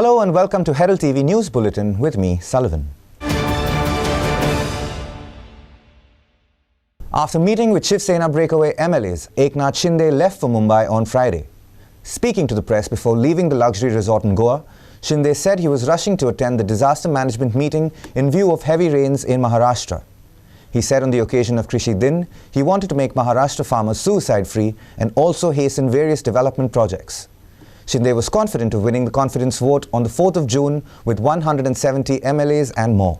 Hello and welcome to Herald TV News Bulletin with me, Sullivan. After meeting with Shiv Sena breakaway MLAs, Eknath Shinde left for Mumbai on Friday. Speaking to the press before leaving the luxury resort in Goa, Shinde said he was rushing to attend the disaster management meeting in view of heavy rains in Maharashtra. He said on the occasion of Krishi Din, he wanted to make Maharashtra farmers suicide-free and also hasten various development projects. Shinde was confident of winning the confidence vote on the 4th of June with 170 MLAs and more.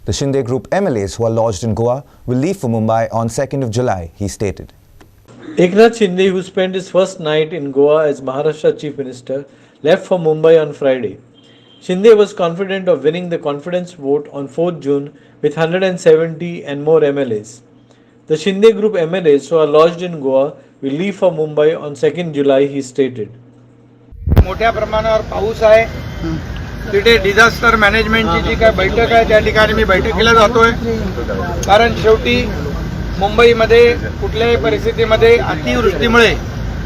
The Shinde Group MLAs who are lodged in Goa will leave for Mumbai on 2nd of July, he stated. Eknath Shinde, who spent his first night in Goa as Maharashtra Chief Minister, left for Mumbai on Friday. Shinde was confident of winning the confidence vote on 4th June with 170 and more MLAs. The Shinde Group MLAs who are lodged in Goa will leave for Mumbai on 2nd July, he stated. मोठ्या प्रमाणावर पाऊस आहे. तिथे disaster मॅनेजमेंटची जी काय बैठक आहे त्या ठिकाणी मी बैठकीला जातोय. कारण शेवटी मुंबईमध्ये कुठल्याही परिस्थितीमध्ये अतिवृष्टीमुळे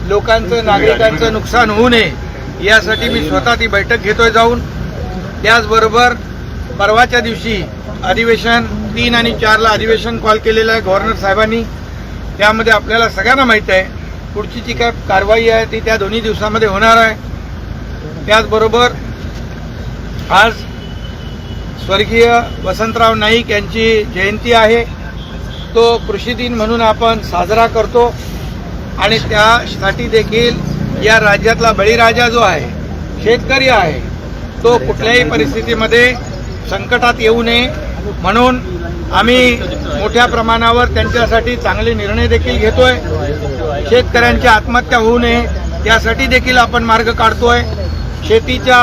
लोकांचं नागरिकांचं नुकसान होऊ नये यासाठी मी स्वतः ती बैठक घेतोय जाऊन. त्याचबरोबर परवाच्या दिवशी अधिवेशन 3 आणि 4 ला अधिवेशन कॉल केलेलं आहे गव्हर्नर साहेबांनी. त्यामध्ये आपल्याला सगळ्यांना माहिती आहे पुढची जी काय कारवाई आहे ती त्या दोन्ही दिवसांमध्ये होणार आहे. त्याचबरोबर आज स्वर्गीय वसंतराव नाईक यांची जयंती आहे. तो कृषी दिन म्हणून आपण साजरा करतो आणि त्यासाठी देखील या राज्यातला बळीराजा जो आहे शेतकरी आहे तो कुठल्याही परिस्थितीमध्ये संकटात येऊ नये म्हणून आम्ही मोठ्या प्रमाणावर त्यांच्यासाठी चांगले निर्णय देखील घेतोय. शेतकऱ्यांची आत्महत्या होऊ नये त्यासाठी देखील आपण मार्ग काढतोय. शेतीच्या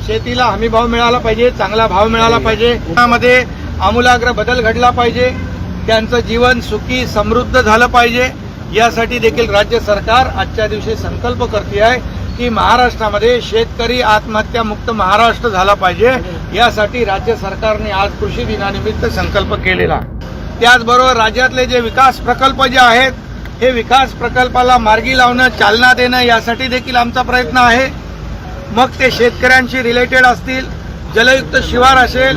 शेतीला हमीभाव मिळाला पाहिजे, चांगला भाव मिळाला पाहिजे, त्यामध्ये आमूलाग्र बदल घडला पाहिजे, त्यांचं जीवन सुखी समृद्ध झालं पाहिजे यासाठी देखील राज्य सरकार आजच्या दिवशी संकल्प करते आहे की महाराष्ट्रामध्ये शेतकरी आत्महत्या मुक्त महाराष्ट्र झाला पाहिजे यासाठी राज्य सरकारने आज कृषी दिनानिमित्त संकल्प केलेला. त्याचबरोबर राज्यातले जे विकास प्रकल्प जे आहेत हे विकास प्रकल्पाला मार्गी लावणं चालना देणं यासाठी देखील आमचा प्रयत्न आहे. मग ते शेतकऱ्यांशी रिलेटेड असतील, जलयुक्त शिवार असेल,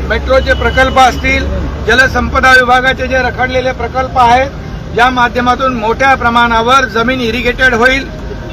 मेट्रोचे प्रकल्प असतील, जलसंपदा विभागाचे जे रखडलेले प्रकल्प आहेत ज्या माध्यमातून मोठ्या प्रमाणावर जमीन इरिगेटेड होईल,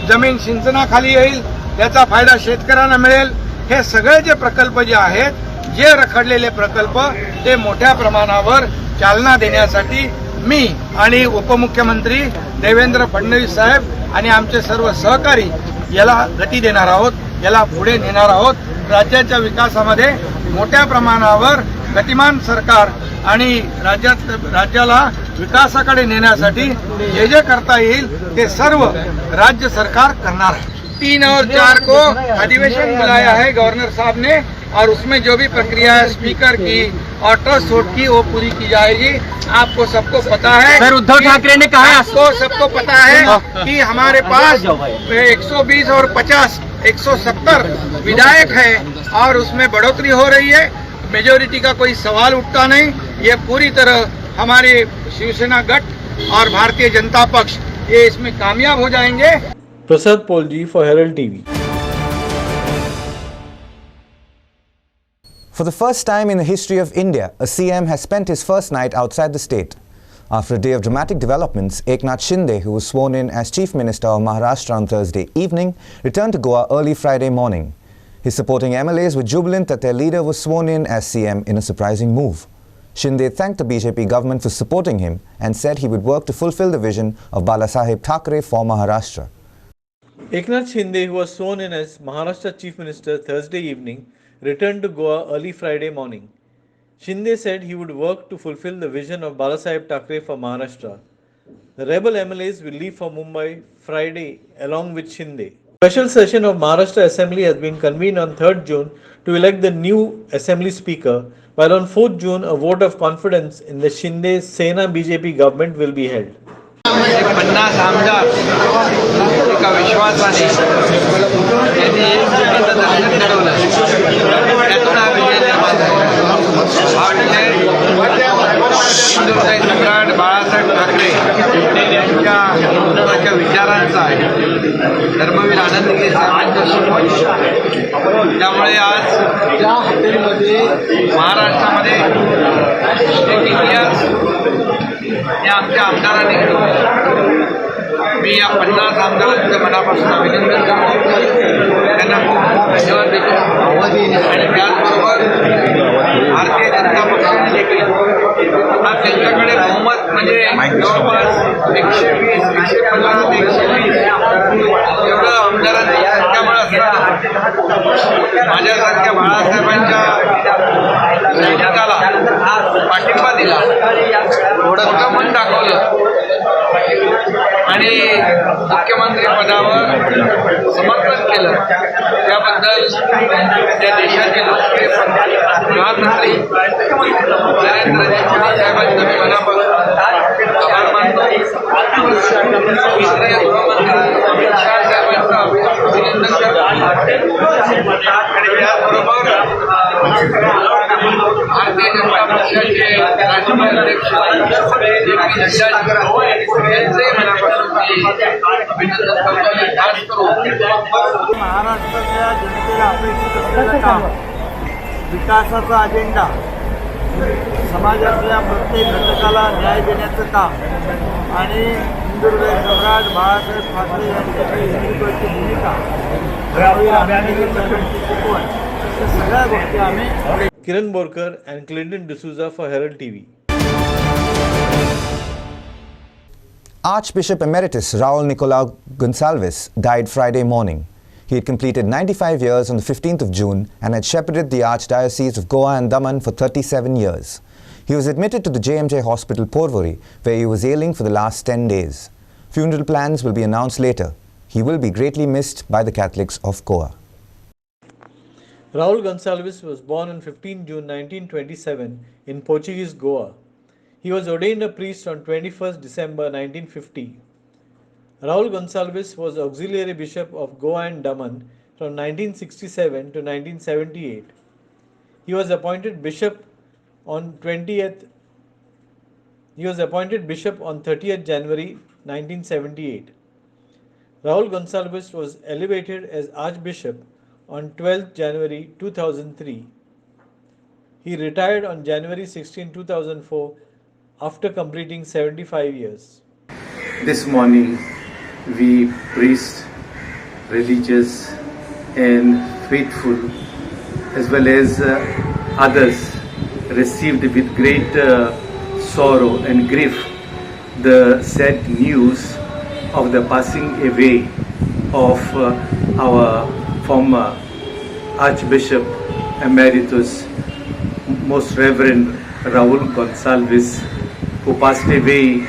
जमीन सिंचनाखाली येईल, त्याचा फायदा शेतकऱ्यांना मिळेल. हे सगळे जे प्रकल्प जे आहेत जे रखडलेले प्रकल्प ते मोठ्या प्रमाणावर चालना देण्यासाठी मी आणि उपमुख्यमंत्री देवेंद्र फडणवीस साहेब आणि आमचे सर्व सहकारी याला गती देणार आहोत, याला पुढे नेणार आहोत. राज्याच्या विकासामध्ये मोठ्या प्रमाणावर गतिमान सरकार आणि राज्याला विकासाकडे नेण्यासाठी जे जे करता येईल ते सर्व राज्य सरकार करणार है. 3 और 4 को अधिवेशन बुलाया है गवर्नर साहब ने और उसमें जो भी प्रक्रिया है स्पीकर की और ट्रस्ट वोट की वो पूरी की जाएगी. आपको सबको पता है सर, उद्धव ठाकरे ने कहा आपको सबको पता है कि हमारे पास 120 और 50 170 विधायक है और उसमें बढ़ोतरी हो रही है. मेजोरिटी का कोई सवाल उठता नहीं. ये पूरी तरह हमारे शिवसेना गठ और भारतीय जनता पक्ष ये इसमें कामयाब हो जाएंगे. Prasad Polji for Herald TV. For the first time in the history of India, a CM has spent his first night outside the state. After a day of dramatic developments, Eknath Shinde, who was sworn in as Chief Minister of Maharashtra on Thursday evening, returned to Goa early Friday morning. His supporting MLAs were jubilant that their leader was sworn in as CM in a surprising move. Shinde thanked the BJP government for supporting him and said he would work to fulfill the vision of Balasaheb Thackeray for Maharashtra. Eknath Shinde, who was sworn in as Maharashtra Chief Minister Thursday evening, returned to Goa early Friday morning. Shinde said he would work to fulfill the vision of Balasaheb Thackeray for Maharashtra. The rebel MLAs will leave for Mumbai Friday along with Shinde. Special session of Maharashtra Assembly has been convened on 3rd June to elect the new Assembly Speaker, while on 4th June a vote of confidence in the Shinde Sena BJP government will be held. 50 आमदार एका विश्वासाने त्यांनी एकजुटीचं दर्शन घडवलं. त्यातून हा विजय निर्माण झाला. हिंदुस्थानी सम्राट बाळासाहेब ठाकरे यांच्या हिंदुत्वाच्या विचारांचा आहे. धर्मवीर आनंदगिरी साहेबांचा सोबत त्यामुळे आज ज्या हॉटेलमध्ये महाराष्ट्रामध्ये एक इतिहास या आमच्या आमदारांनी घडवला. मी या 50 आमदारांचं मनापासून अभिनंदन करतो, त्यांना खूप धन्यवाद देतो. आणि त्याचबरोबर भारतीय जनता पक्षाने देखील आज त्यांच्याकडे बहुमत म्हणजे जवळपास 120, 115 ते 120 एवढं आमदारांची संख्याबळ असताना माझ्यासारख्या बाळासाहेबांच्या सैनिकाला पाठिंबा दिला, थोडं मन दाखवलं आणि मुख्यमंत्री पदावर समर्थन केलं. त्याबद्दल त्या देशाचे लोकप्रिय प्रधानमंत्री नरेंद्र मोदी साहेबांचं मी मनापासून आभार मानतो. केंद्रीय गृहमंत्री अमित शाह साहेबांचं अभिनंदन करतो. आणि त्याचबरोबर भारतीय जनता पक्षाचे राष्ट्रीय अध्यक्ष यांचंही मनापासून अभिनंदन करतो. खास करून महाराष्ट्रातल्या जनतेला अपेक्षित असलेलं काम, विकासाचा अजेंडा, समाजातल्या प्रत्येक घटकाला न्याय देण्याचं काम आणि हिंदुस्थानी सम्राट बाळासाहेब ठाकरे यांची हिंदुत्वाची भूमिका, धर्मवीर आनंदगिरी साहेबांची शिकवण, या सगळ्या गोष्टी आम्ही Kiran Borkar and Clinton D'Souza for Herald TV. Archbishop emeritus Raul Nicolau Gonçalves died Friday morning. He had completed 95 years on the 15th of June and had shepherded the Archdiocese of Goa and Daman for 37 years. He was admitted to the JMJ Hospital, Porvorim, where he was ailing for the last 10 days. Funeral plans will be announced later. He will be greatly missed by the Catholics of Goa. Raul Gonçalves was born on 15 June 1927 in Portuguese Goa. He was ordained a priest on 21st December 1950. Raul Gonçalves was auxiliary bishop of Goa and Daman from 1967 to 1978. He was appointed bishop on 30th January 1978. Raul Gonçalves was elevated as archbishop on 12th January 2003. He retired on January 16, 2004 after completing 75 years. This morning, we priests, religious and faithful, as well as others, received with great sorrow and grief the sad news of the passing away of our former Archbishop Emeritus, Most Reverend Raul Gonçalves, who passed away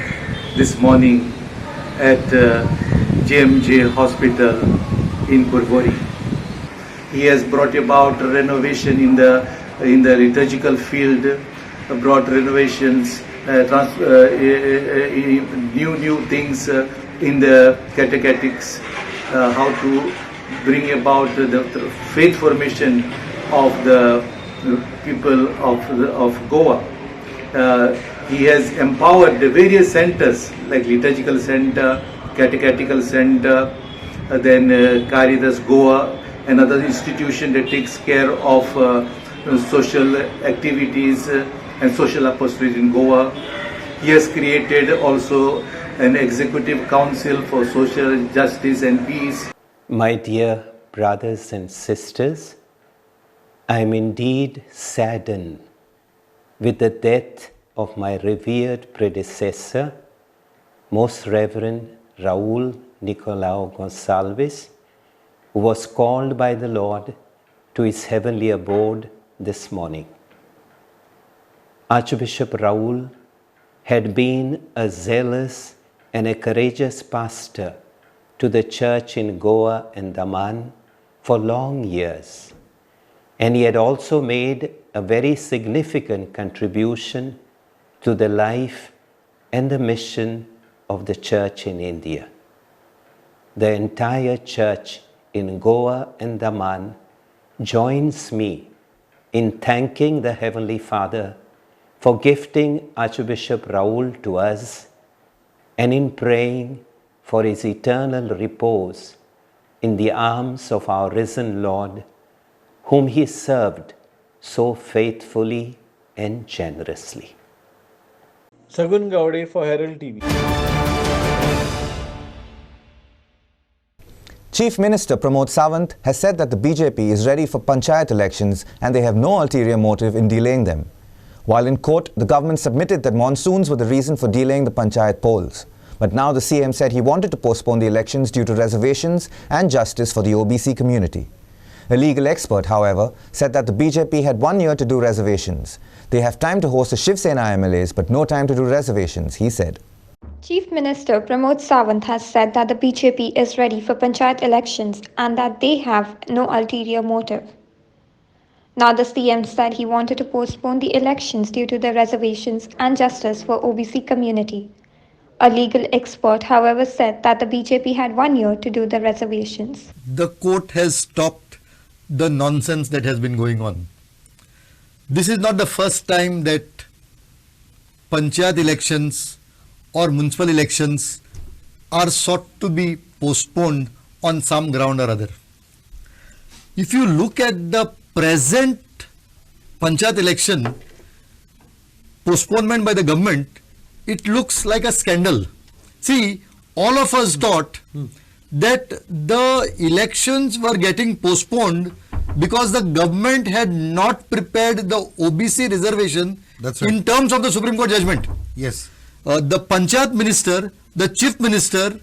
this morning at JMJ Hospital in Porvorim. He has brought about renovation in the liturgical field, brought renovations, new things in the catechetics, how to bring about the faith formation of the people of Goa. He has empowered the various centers like liturgical center, catechetical center, then Caritas Goa, another institution that takes care of social activities and social apostolate in Goa. He has created also an executive council for social justice and peace. My dear brothers and sisters, I am indeed saddened with the death of my revered predecessor, Most Reverend Raul Nicolau Gonçalves, who was called by the Lord to his heavenly abode this morning. Archbishop Raul had been a zealous and a courageous pastor to the church in Goa and Daman for long years, and he had also made a very significant contribution to the life and the mission of the church in India. The entire church in Goa and Daman joins me in thanking the Heavenly Father for gifting Archbishop Raul to us, and in praying for his eternal repose in the arms of our risen Lord, whom he served so faithfully and generously. Sagun Gowde for Herald TV. Chief Minister Pramod Sawant has said that the BJP is ready for panchayat elections and they have no ulterior motive in delaying them. While in court, the government submitted that monsoons were the reason for delaying the panchayat polls. But now the CM said he wanted to postpone the elections due to reservations and justice for the OBC community. A legal expert, however, said that the BJP had 1 year to do reservations. They have time to host the Shiv Sena MLAs but no time to do reservations, he said. Chief Minister Pramod Sawant has said that the BJP is ready for panchayat elections and that they have no ulterior motive. Now the CM said he wanted to postpone the elections due to the reservations and justice for OBC community. A legal expert, however, said that the BJP had 1 year to do the reservations. The court has stopped the nonsense that has been going on. This is not the first time that panchayat elections or municipal elections are sought to be postponed on some ground or other. If you look at the present panchayat election postponement by the government, it looks like a scandal. See, all of us thought that the elections were getting postponed because the government had not prepared the OBC reservation in terms of the Supreme Court judgment. Yes. The panchayat minister, the chief minister,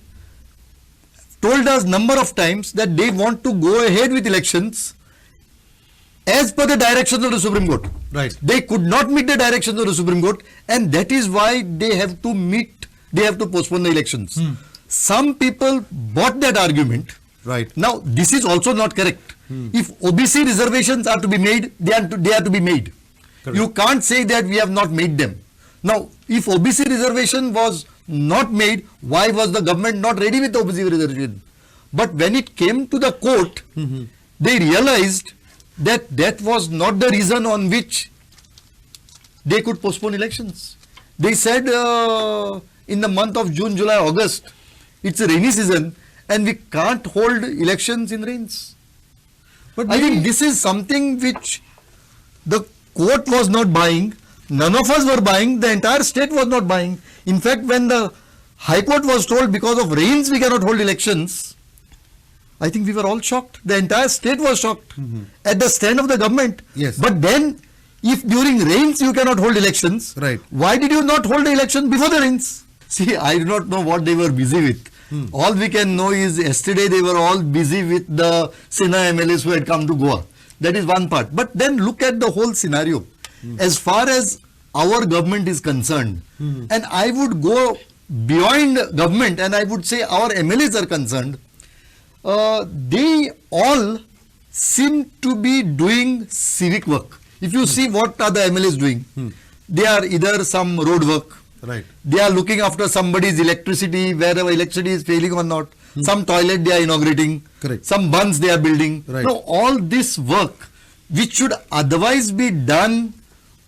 told us number of times that they want to go ahead with elections as per the directions of the Supreme Court. Right. They could not meet the directions of the Supreme Court, and that is why they have to postpone the elections. Some people bought that argument. Right. Now, this is also not correct. If OBC reservations are to be made, they are to be made. Correct. You can't say that we have not made them. Now, if OBC reservation was not made, why was the government not ready with the OBC reservation? But when it came to the court, they realized that that was not the reason on which they could postpone elections. They said in the month of June, July, August, it's a rainy season and we can't hold elections in rains. But I think this is something which the court was not buying, none of us were buying, the entire state was not buying. In fact, when the High Court was told because of rains we cannot hold elections, I think we were all shocked. The entire state was shocked at the stand of the government. Yes. But then, if during rains you cannot hold elections, right, why did you not hold the election before the rains? See, I do not know what they were busy with. All we can know is yesterday they were all busy with the Sena MLAs who had come to Goa. That is one part. But then look at the whole scenario. As far as our government is concerned, and I would go beyond government and I would say our MLAs are concerned, they all seem to be doing civic work. If you see what are the MLAs doing, they are either some road work, right, they are looking after somebody's electricity, wherever electricity is failing or not, some toilet they are inaugurating, correct, some bunds they are building. Right. Now all this work which should otherwise be done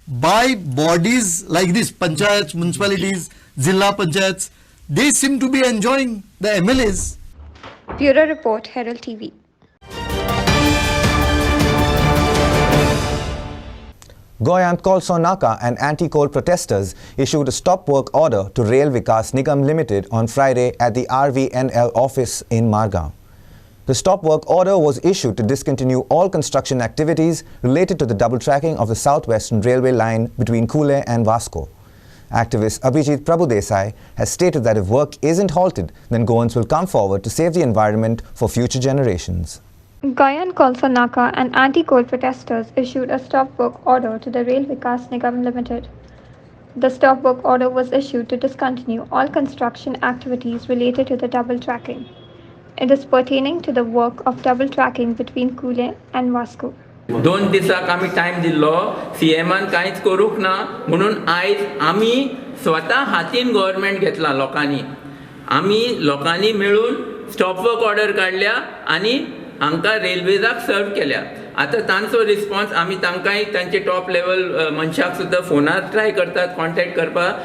by bodies like this, panchayats, municipalities, Zilla panchayats, they seem to be enjoying, the MLAs. Bureau Report, Herald TV. Goyant Kolso Naka and anti-coal protesters issued a stop work order to Rail Vikas Nigam Limited on Friday at the RVNL office in Margao. The stop work order was issued to discontinue all construction activities related to the double tracking of the Southwestern Railway line between Kule and Vasco. Activist Abhijit Prabhudesai has stated that if work isn't halted, then Goans will come forward to save the environment for future generations. Goyant Kolso Naka and anti-coal protesters issued a stop work order to the Rail Vikas Nigam Limited. The stop work order was issued to discontinue all construction activities related to the double tracking. It is pertaining to the work of double tracking between Kule and Vasco. 2 दिसाक आमी time दिल्लो सीएमान कांयच करूंक ना म्हणून आयज आमी स्वता हातीन गव्हर्नमेंट घेतला लोकांनी आमी लोकांनी मेळून स्टॉप वर्क ऑर्डर काडल्या आनी हांकां रेल्वेजाक सर्व केल्या. आतां तांचो रिस्पॉन्स आमी तांकांय तांचे टॉप लेवल मनशाक सुद्दां फोनार ट्राय करतात कॉन्टॅक्ट करपाक.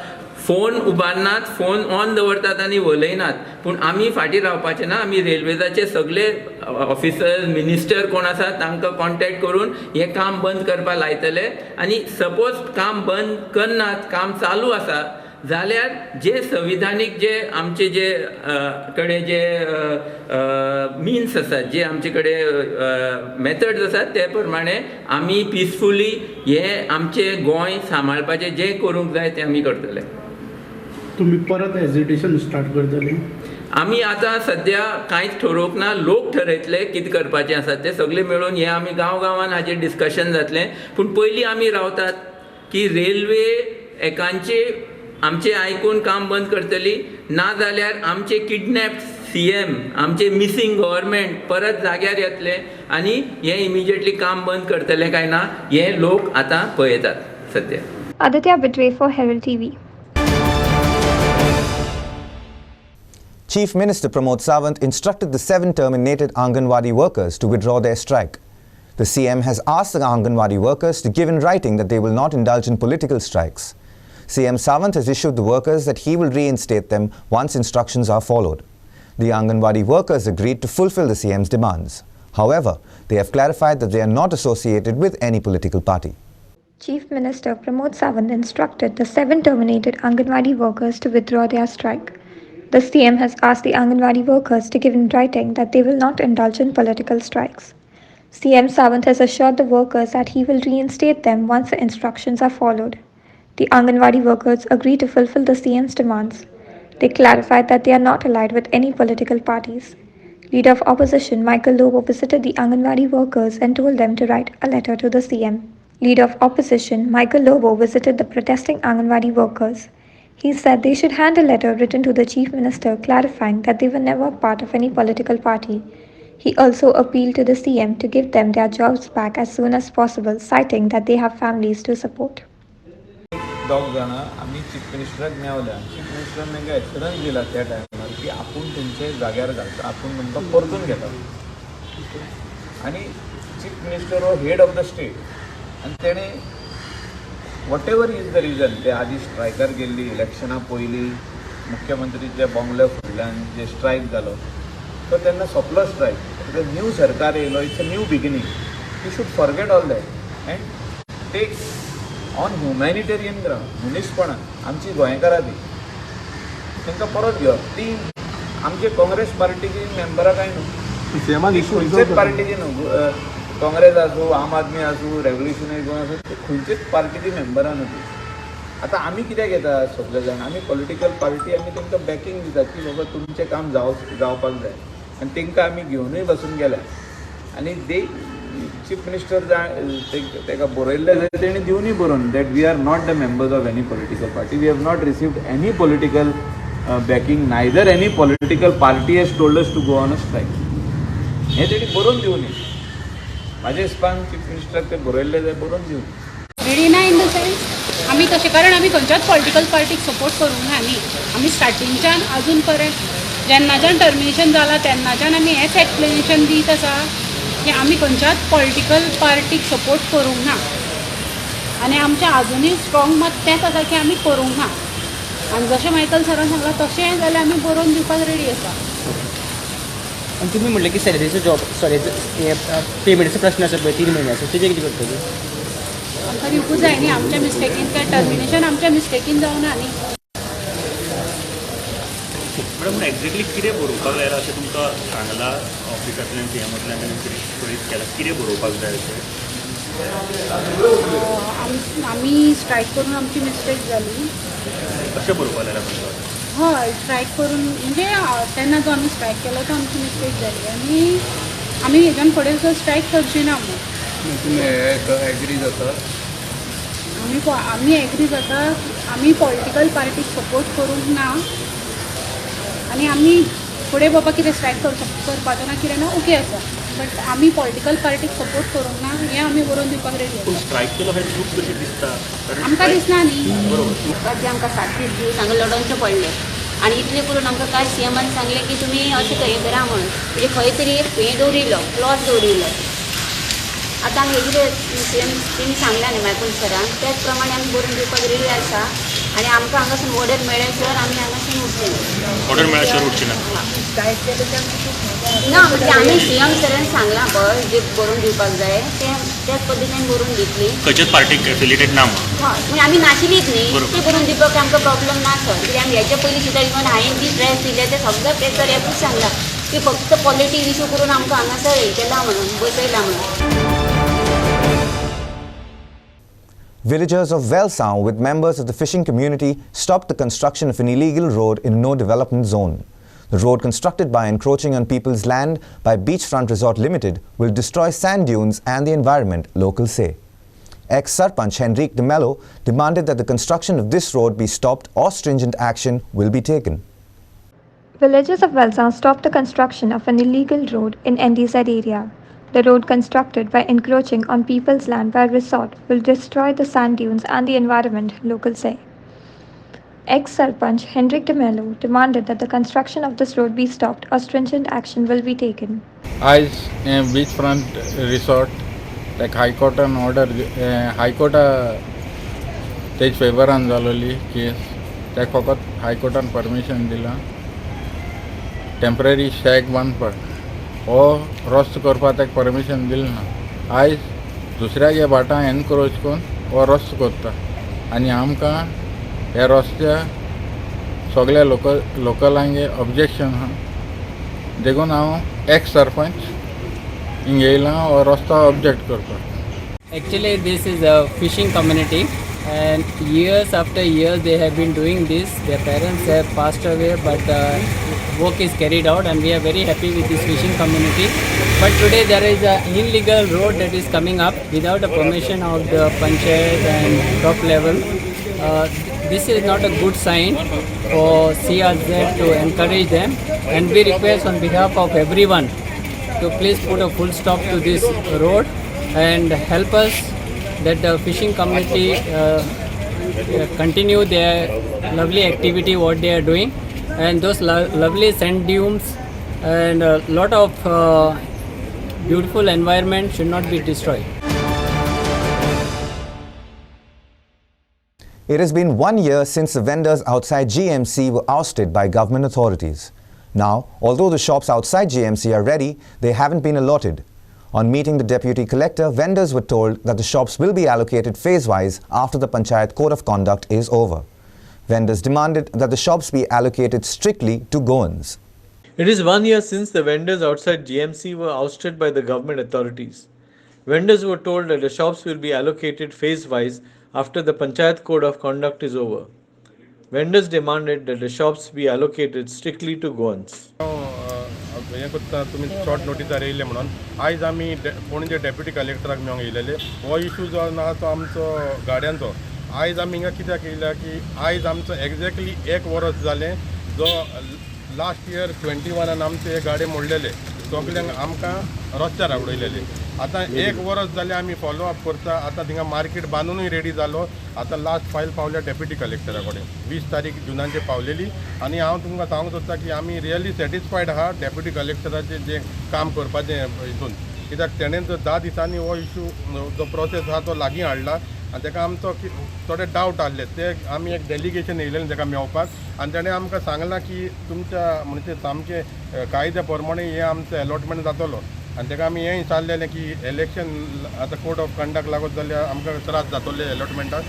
फोन उबारनात, फोन ऑन दवरतात आनी उलयनात. पूण आमी फाटीं रावपाचें ना. आमी रेल्वेजाचे सगळे ऑफिसर्स मिनिस्टर कोण आसात तांकां कॉन्टॅक्ट करून हें काम बंद करपाक लायतले. आनी सपोज काम बंद करनात, काम चालू आसा जाल्यार जे संविधानीक जे आमचे जे कडेन जे मिन्स आसात, जे आमचे कडेन मेथड्स आसात ते प्रमाणे आमी पिसफुली हे आमचे गोंय सांबाळपाचें जें करूंक जाय तें आमी करतले. तुम्ही परत हेजिटेशन स्टार्ट करतले? आमी आतां सद्या कांयच ठरोवंक ना. लोक ठरयतले कितें करपाचें आसा तें. सगळे मेळून हें आमी गांवांत हाचेर डिस्कशन जातलें. पूण पयलीं आमी रावतात की रेल्वे एकांचे आमचे आयकून काम बंद करतली, नाजाल्यार आमचे किडनॅप CM, आमचे मिसींग गव्हर्मेंट परत जाग्यार येतले आनी हे इमिजिएटली काम बंद करतले काय ना हे लोक आतां पळयतात सद्या. Aditya Bitwe for Herald TV. Chief Minister Pramod Sawant instructed the 7 terminated anganwadi workers to withdraw their strike. The CM has asked the anganwadi workers to give in writing that they will not indulge in political strikes. CM Sawant has issued the workers that he will reinstate them once instructions are followed. The anganwadi workers agreed to fulfill the CM's demands. However, they have clarified that they are not associated with any political party. Chief Minister Pramod Sawant instructed the 7 terminated Anganwadi workers to withdraw their strike. The CM has asked the Anganwadi workers to give in writing that they will not indulge in political strikes. CM Sawant has assured the workers that he will reinstate them once the instructions are followed. The Anganwadi workers agreed to fulfill the CM's demands. They clarified that they are not allied with any political parties. Leader of Opposition Michael Lobo visited the Anganwadi workers and told them to write a letter to the CM. Leader of Opposition Michael Lobo visited the protesting Anganwadi workers. He said they should hand a letter written to the Chief Minister clarifying that they were never part of any political party. He also appealed to the CM to give them their jobs back as soon as possible, citing that they have families to support. दोग जाणां आमी chief मिनिस्टराक मेवल्या. Chief मिनिस्टरान तांकां assurance दिला त्या टायमार की आपूण तुमचे जाग्यार घालता, आपूण तुमकां परतून घेता. आनी चीफ मिनिस्टर हो हेड ऑफ द स्टेट आनी तेणे what ever is the region ते आदी स्ट्रायकार गेल्ली इलेक्शना पयलीं मुख्यमंत्रीच्या बंगल्या फुडल्यान जे स्ट्रायक जालो तो तेन्ना सोंपलो स्ट्रायक. न्यू सरकार येयलो, it's a new beginning. You should forget all that and take on humanitarian ground मनीसपणान आमची गोंयकारां ती तांकां परत घेवप. ती आमचे काँग्रेस पार्टीची मेंबरां काय न्हू, खंयचेच पार्टीची न्हू. काँग्रेस आसूं, आम आदमी आसूं, रेव्होल्युशनरी गोंय आसूं, ते खंयचेच पार्टीची मेंबरां न्हू ती. आतां आमी कित्याक घेता सगळे जाण, आमी पॉलिटिकल पार्टी आमी तांकां बॅकींग दिता की बाबा तुमचें काम जावपाक जाय आनी तांकां आमी घेवनूय बसून गेल्या. आनी दे चीफ मिनिस्टर ताका बरयल्लें जाय तेणी दिवनूय बरोवन that we are not the members of any political party, we have not received any political backing, neither any political party has told us to go on a strike. हें तेणी बरोवन दिवनी. म्हाज्या हिसपान चीफ मिनिस्टराक ते बरयल्लें जाय बरोवन दिवनी. रेडी ना in the sense आमी तशें, कारण आमी खंयच्याच पॉलिटिकल पार्टीक सपोर्ट करूंक ना न्ही. आमी स्टार्टिंगच्यान आजून पर्यंत जेन्नाच्यान टर्मिनेशन जालां तेन्नाच्यान आमी हेंच एक्सप्लेनेशन दीत आसा की आमी खंयच्याच पॉलिटिकल पार्टीक सपोर्ट करूंक ना आनी आमचें आजुनूय स्ट्रॉंग मत तेंच आसा की आमी करूंक ना. आनी जशें मायकल सरान सांगलां तशें जाल्यार आमी बरोवन दिवपाक रेडी आसा. आणि तुम्ही म्हटलं की सॅलरीचं जॉब पेमेंटचा प्रश्न असं 3 महिन्याचं ते किती करतली आमकां दिवपूच जाय न्ही. आमच्या मिस्टेकीन काय टर्मिनेशन आमच्या मिस्टेकीन जावना न्ही. मॅडम एक्झॅक्टली कितें बरोवपाक जाय अशें तुमकां सांगलां ऑफिसांतल्यान सीएमांतल्यान केलां, कितें बरोवपाक जाय अशें? आमी स्ट्रायक करून आमची मिस्टेक जाली. कशें बरोवपाक जाय तुमकां? हय, स्ट्रायक करून म्हणजे तेन्ना जो आमी स्ट्रायक केलो तो आमची मिस्टेक जाली आनी आमी हेच्यान फुडें स्ट्रायक करची ना. तुमी एग्री जाता? आमी एग्री जाता. आमी पॉलिटिकल पार्टीक सपोर्ट करूंक ना आनी आमी फुडें बाबा कितें स्ट्रायक करपाचो ना कितें ना ओके आसा, बट आमी पॉलिटिकल पार्टीक सपोर्ट करूंक ना हें आमी बरोवन दिवपाक रेडी आसा. स्ट्रायक केलो हें चूक कशी दिसता? आमकां दिसना न्ही. जे आमकां 7 दीस हांगा लडोवचें पडलें आनी इतलें करून आमकां काल सीएमान सांगलें की तुमी अशें करा म्हणून म्हणजे खंय तरी एक हें दवरिल्लो क्लॉज दवरिल्लो. आतां आमी हेजेर सीएम तेणी सांगलां न्ही मायकून सरान त्याच प्रमाणे आमी बरोवन दिवपाक रेडी आसा आनी आमकां हांगासून ऑर्डर मेळ्ळ्याशिवाय आमी हांगासून उरतलीं. ऑर्डर मेळ्ळ्याशिवाय उरची ना. ना म्हणजे आमी सीएम सरान सांगलां पळय जे बरोवन दिवपाक जाय त्याच पद्दतीन बरोवन दितली. खंयच्याच पार्टीक फॅसिलिटेट ना मग. हय म्हणजे आमी नाशिल्लीच न्ही ते बरोवन दिवपाक आमकां प्रॉब्लम ना सर. कित्याक आमी हेच्या पयलीं सुद्दां इवन हांवें जी ड्रेस दिले ते सगळे पेपर एकूच सांगला की फक्त पॉलिटिक्स इशू करून आमकां हांगासर हें केलां म्हणून बसयलां म्हणून. Villagers of Velsound with members of the fishing community stopped the construction of an illegal road in a no development zone. The road constructed by encroaching on people's land by Beachfront Resort Limited will destroy sand dunes and the environment, locals say. Ex-Sarpanch Henrique de Mello demanded that the construction of this road be stopped or stringent action will be taken. Villagers of Velsound stopped the construction of an illegal road in NDZ area. The road constructed by encroaching on people's land by resort will destroy the sand dunes and the environment, locals say. Ex-Sarpanch Henrique de Mello demanded that the construction of this road be stopped or stringent action will be taken. आज beachfront resort like High Court an order High Court तेज फेवरान जालोली case त्या फकत High Court an permission दिला temporary shack बांदपाक हो रस्तो करपाक ताका परमिशन दिलें ना. आयज दुसऱ्या भाटां एनक्रोच करून हो रस्तो करता आनी आमकां ह्या रस्त्या सगळ्या लोकलांगे ऑब्जेक्शन आहा देखून हांव एक्स सरपंच हिंगा येयलां हो रस्तो ऑब्जेक्ट करपाक. Actually, this is a fishing community, and years after years they have been doing this. Their parents have passed away, but work is carried out, and we are very happy with this fishing community. But today there is an illegal road that is coming up without the permission of the panchayat and top level. This is not a good sign for CRZ to encourage them, and we request on behalf of everyone to please put a full stop to this road and help us that the fishing community continue their lovely activity what they are doing, and those lovely sand dunes and a lot of beautiful environment should not be destroyed. It has been 1 year since the vendors outside GMC were ousted by government authorities. Now, although the shops outside GMC are ready, they haven't been allotted. On meeting the Deputy Collector, vendors were told that the shops will be allocated phase-wise after the Panchayat Code of Conduct is over. Vendors demanded that the shops be allocated strictly to Goans. It is 1 year since the vendors outside GMC were ousted by the government authorities. Vendors were told that the shops will be allocated phase-wise after the Panchayat Code of Conduct is over. Vendors demanded that the shops be allocated strictly to Goans. हें करता तुमी short नोटिसार येयले म्हणून आयज आमी Panaji deputy कलेक्टराक मेळोंक येयलेले. हो issue जो आसा तो आमचो गाड्यांचो. आयज आमी हिंगा कित्याक येयल्या की आयज आमचो एक्झॅक्टली 1 वर्स जालें जो लास्ट इयर 21 आमचे हे गाडे मोडलेले सगल्यांक आमकां रस्त्यार उडयलेले. आतां 1 वर्स जालें आमी फॉलो अप करता. आतां थिंगा मार्केट बांदूनय रेडी जालो. आतां लास्ट फायल पावल्या डेप्युटी कलेक्टरा कडेन 20 तारीख जुनाचे पावलेली आनी हांव तुमकां सांगूंक सोदता की आमी रियली सॅटिस्फायड आहा डेप्युटी कलेक्टराचें जें काम करपाचें हितून. कित्याक तेणें जो 10 दिसांनी हो इशू जो प्रोसेस आहा तो लागीं हाडला आनी ताका आमचो थोडे डावट आहले ते आमी एक डेलिगेशन येयलेलें ताका मेळपाक आनी ताणें आमकां सांगलां की तुमच्या म्हणजे सामकें कायद्या प्रमाणे हें आमचो अलॉटमेंट जातलो. आनी ताका आमी हें विचारलेलें की इलेक्शन आतां कोड ऑफ कंडक्ट लागत जाल्यार आमकां त्रास जातले अलॉटमेंटाक.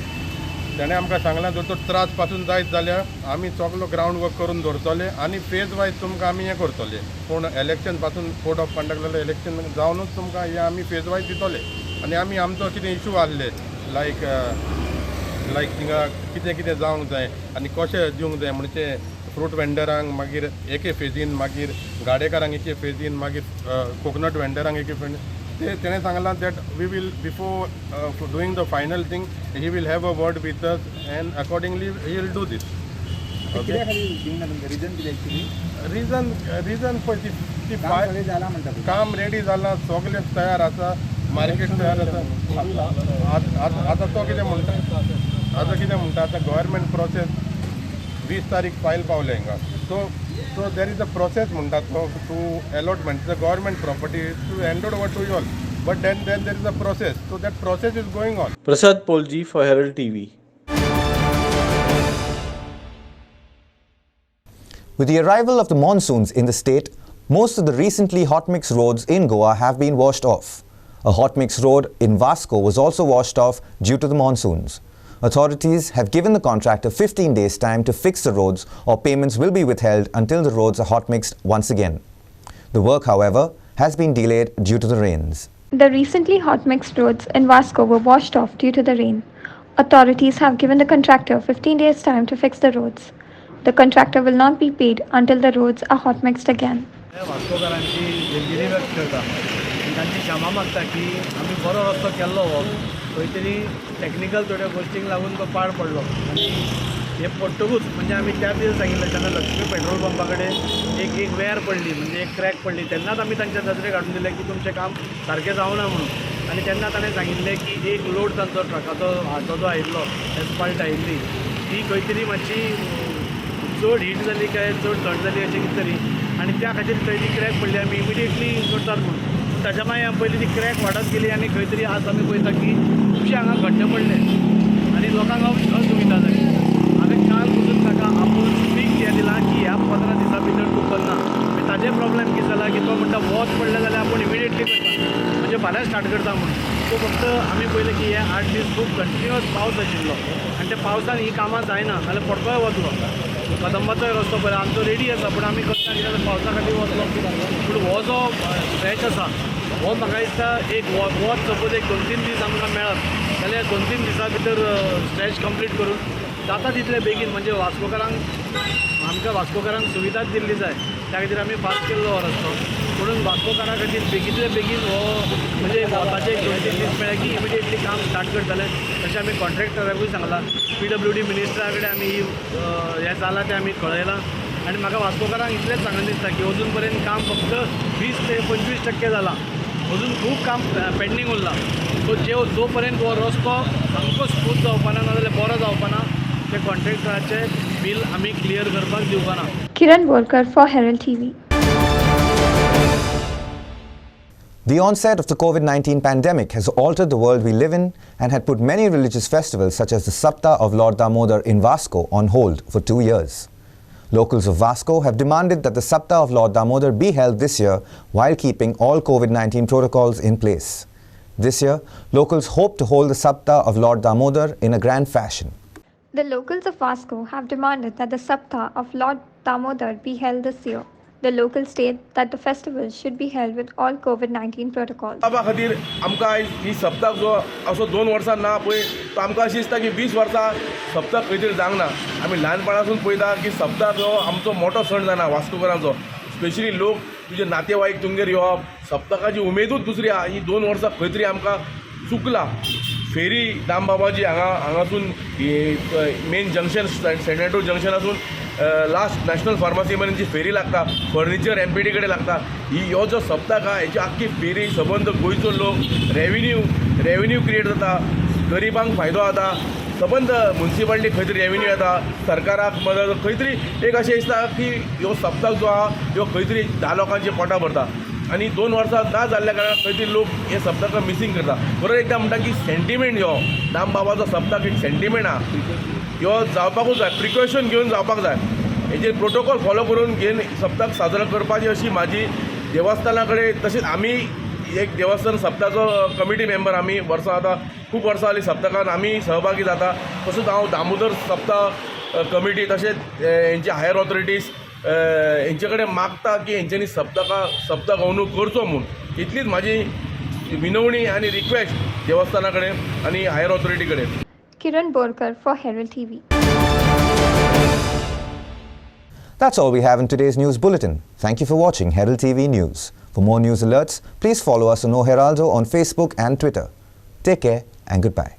ताणें आमकां सांगलां जर तो त्रास पासून जायत जाल्यार आमी सगलो ग्रावंड वर्क करून दवरतले आनी फेज वायज तुमकां आमी हें करतले. पूण इलेक्शन पासून कोड ऑफ कंडक्ट जाल्यार इलेक्शन जावनूच तुमकां हें आमी फेज वायज दितले. आनी आमी आमचो कितें इशू आहले लायक थिंगा कितें कितें जावंक जाय आनी कशें दिवंक जाय म्हणजे फ्रूट वेंडरांक मागीर एके फेजीन मागीर गाडेकारांक एके फेजीन मागीर कोकोनट वेंडरांक एके फेजीन तेणें सांगलां that we will before doing the final thing he will have a word with us and accordingly he will do this. रिजन काम रेडी जालां सगळें तयार आसा मार्केट तयार आसा. आतां तो कितें म्हणटा आतां गव्हर्मेंट प्रोसेस 20 तारीख फायल पावले हिंगा. So there is a process म्हणतात to allotment the government property to hand over to you all. But then there is a process. So that process is going on. Prasad Polji for Herald TV. With the arrival of the monsoons in the state, most of the recently hot mix roads in Goa have been washed off. A hot mix road in Vasco was also washed off due to the monsoons. Authorities have given the contractor 15 days' time to fix the roads, or payments will be withheld until the roads are hot mixed once again. The work, however, has been delayed due to the rains. The recently hot mixed roads in Vasco were washed off due to the rain. Authorities have given the contractor 15 days' time to fix the roads. The contractor will not be paid until the roads are hot mixed again. वास्कोकारांची दिलगिरी व्यक्त करता आनी तांची क्षमा मागता की आमी बरो रस्तो केल्लो हो खंय तरी टॅक्निकल थोड्या गोश्टींक लागून तो पाड पडलो आनी हे पडटकूच म्हणजे आमी त्या दिसा सांगिल्लें तेन्ना लक्ष्मी पेट्रोल पंपा कडेन एक वेर पडली म्हणजे एक क्रॅक पडली तेन्नाच आमी तांच्या नजरेक हाडून दिलें की तुमचें काम सारकें जावना म्हणून आनी तेन्ना ताणें सांगिल्लें की एक लोड तांचो ट्रकाचो हातो जो आयिल्लो एस्पाल्ट आयिल्ली ती खंय तरी मातशी चड हीट जाली काय चड थंड जाली अशें कितें तरी आनी त्या खातीर थंय ती क्रॅक पडली आमी इमिडिएटली करतात म्हणून ताच्या मागीर पयलीं ती क्रॅक वाडत गेली आनी खंय तरी आज आमी पळयता की खुबशे हांगा खड्डे पडले आनी लोकांक असुविधा जाली. हांवें काल पसून ताका आपूण स्पीक हें दिलां की ह्या 15 दिसां भितर तूं करना. मागीर ताजें प्रॉब्लेम कितें जाला की तो म्हणटा वोत पडलें जाल्यार आपूण इमिडिएटली करता म्हणजे फाल्यां स्टार्ट करता म्हणून. सो फक्त आमी पळयलें की हे 8 दीस खूब कंटिन्युअस पावस आशिल्लो आनी त्या पावसान ही कामां जायना जाल्यार पडकोय वतलो. कदंबाचोय रस्तो पळय आमचो रेडी आसा पूण आमी करता कित्याक पावसा खातीर वतलो. पूण हो जो स्ट्रेच आसा हो म्हाका दिसता एक वत सपोज एक 2-3 दीस आमकां मेळत जाल्यार 2-3 दिसां भितर स्ट्रेच कंप्लीट करून जाता तितले बेगीन म्हणजे वास्कोकारांक आमकां वास्कोकारांक सुविधा दिल्ली जाय त्या खातीर आमी फास्ट केल्लो हो रस्तो. म्हणून वास्कोकारा खातीर बेगींतले बेगीन हो म्हणजे वताचे 2-3 दीस मेळ्ळे की इमिडिएटली काम स्टार्ट करतले तशें आमी कॉन्ट्रॅक्टराकूय सांगलां. PWD मिनिस्टरा कडेन आमी हें जालां तें आमी कळयलां आनी म्हाका वास्कोकारांक इतलेंच सांगून दिसता की अजून पर्यंत काम फक्त 20 ते 25% जालां. अजून खूब काम पेंडींग उरलां. सो जो पर्यंत हो रस्तो सामको स्मूथ जावपाना नाजाल्यार बरो जावपाना ते कॉन्ट्रॅक्टराचें बील आमी क्लियर करपाक दिवपाना. Kiran Bolkar for Herald TV. The onset of the COVID-19 pandemic has altered the world we live in and had put many religious festivals such as the Sapta of Lord Damodar in Vasco on hold for 2 years. Locals of Vasco have demanded that the Sapta of Lord Damodar be held this year while keeping all COVID-19 protocols in place. This year, locals hope to hold the Sapta of Lord Damodar in a grand fashion. The locals of Vasco have demanded that the Sapta of Lord Damodar be held this year. The locals state that the festival should be held with all COVID-19 protocols. सप्ता खातीर आमकां आयज ही सप्ताक जो असो 2 वर्सां ना पळय तो आमकां अशी दिसता की 20 वर्सां सप्ताक खंय तरी जावंक ना. आमी ल्हानपणासून पळयता की सप्ताक जो आमचो मोठो सण जाना वास्कोकारांचो. स्पेशली लोक तुजे नातेवाईक तुमगेर येवप सप्तकाची उमेदूच दुसरी आहा. ही 2 वर्सां खंय तरी आमकां चुकला. फेरी दामबाबाजी हांगासून मेन जंक्शन सेनेटो जंक्शनासून लास्ट नॅशनल फार्मासी पर्यंतची फेरी लागता. फर्निचर MPD कडेन लागता. हो जो सप्ताक आहा हेची आख्खी फेरी सबंद गोंयचो लोक रेव्हेन्यू क्रिएट जाता. गरिबांक फायदो जाता. सबंद म्युन्सिपालिटी खंय तरी रेव्हेन्यू येता. सरकाराक मदत खंय तरी एक अशें दिसता की ह्यो सप्ताक जो आहा ह्यो खंय तरी 10 लोकांची पोटां भरता. आनी 2 वर्सां ना जाल्ल्या कारणान खंय तरी लोक हे सप्ताक मिसींग करता. बरोबर एकदां म्हणटा की सेंटिमेंट ह्यो दामबाबाचो सप्ताक एक सेंटिमेंट आहा. ह्यो जावपाकूच जाय. प्रिकॉशन घेवन जावपाक जाय. हेजेर प्रोटोकॉल फॉलो करून घेवन सप्ताक साजरो करपाची अशी म्हाजी देवस्थाना कडेन. तशेंच आमी एक देवस्थान सप्ताचो कमिटी मेंबर आमी वर्सां आतां खूब वर्सां जालीं सप्तकान आमी सहभागी जाता. तसोच हांव दामोदर सप्ता कमिटी तशेंच हेंचे हायर ऑथॉरिटीज हेंचे कडेन मागता की हेंच्यांनी सप्तक अंदू करचो म्हणून. इतलीच म्हाजी विनवणी आनी रिक्वेस्ट देवस्थाना कडेन आनी हायर ऑथॉरिटी कडेन. Kiran Bolkar for Herald TV. That's all we have in today's news bulletin. Thank you for watching Herald TV News. For more news alerts, please follow us on Heraldo on Facebook and Twitter. Take care and goodbye.